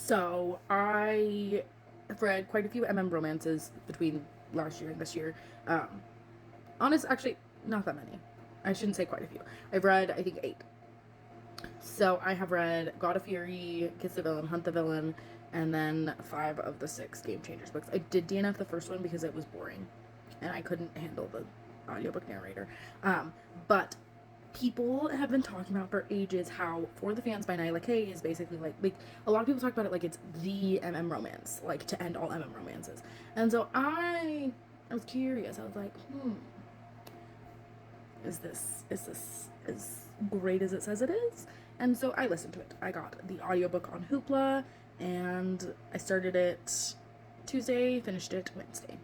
So I have read quite a few romances between last year and this year. Um, actually, not that many. I shouldn't say quite a few. I've read, I think, 8. So I have read God of Fury, Kiss the Villain, Hunt the Villain, and then 5 of the 6 Game Changers books. I did DNF the first one because it was boring, and I couldn't handle the audiobook narrator. But people have been talking about for ages how For the Fans by Nyla K is basically like a lot of people talk about it like it's the romance, like to end all romances. And so I was curious. I was like, is this as great as it says it is? And so I listened to it. I got the audiobook on Hoopla, and I started it Tuesday, finished it Wednesday.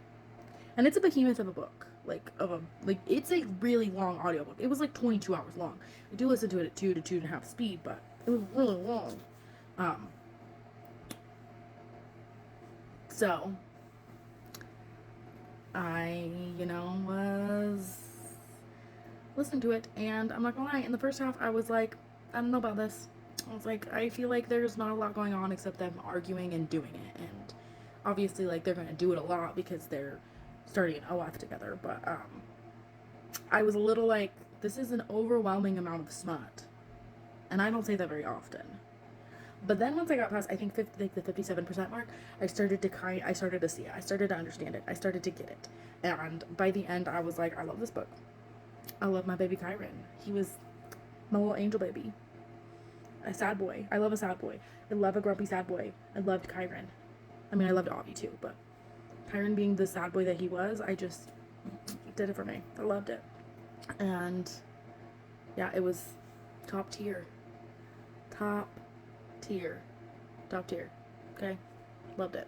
And it's a behemoth of a book. It's a really long audiobook. It was like 22 hours long. I do listen to it at 2 to 2.5 speed, but it was really long. So I, was listening to it, and I'm not gonna lie, in the first half I was like, I don't know about this. I was like, I feel like there's not a lot going on except them arguing and doing it, and obviously like they're gonna do it a lot because they're starting an OF together, but I was a little like, this is an overwhelming amount of smut, and I don't say that very often. But then once I got past, I think the 57% mark, I started to see it. I started to understand it. I started to get it. And by the end, I was like, I love this book. I love my baby Kyron. He was my little angel baby. A sad boy. I love a sad boy. I love a grumpy sad boy. I loved Kyron. I mean, I loved Avi too, but Kyron being the sad boy that he was, I just did it for me. I loved it. And yeah, it was top tier. Top tier. Okay? Loved it.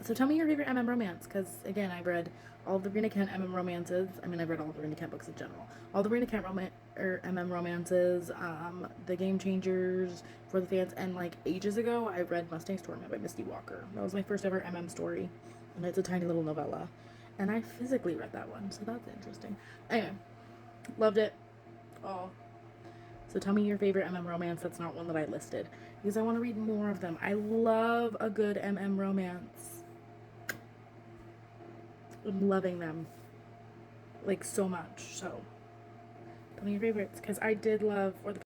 So tell me your favorite romance, because again, I've read all of the Rena Kent romances. I mean, I've read all the Rena Kent books in general. All the Rena Kent romances, the Game Changers, For the Fans, and like ages ago, I read Mustang's Torment by Misty Walker. That was my first ever story, and it's a tiny little novella. And I physically read that one, so that's interesting. Anyway, loved it. Oh. So tell me your favorite romance that's not one that I listed, because I want to read more of them. I love a good romance. I'm loving them, like, so much. So tell me your favorites, because I did love For the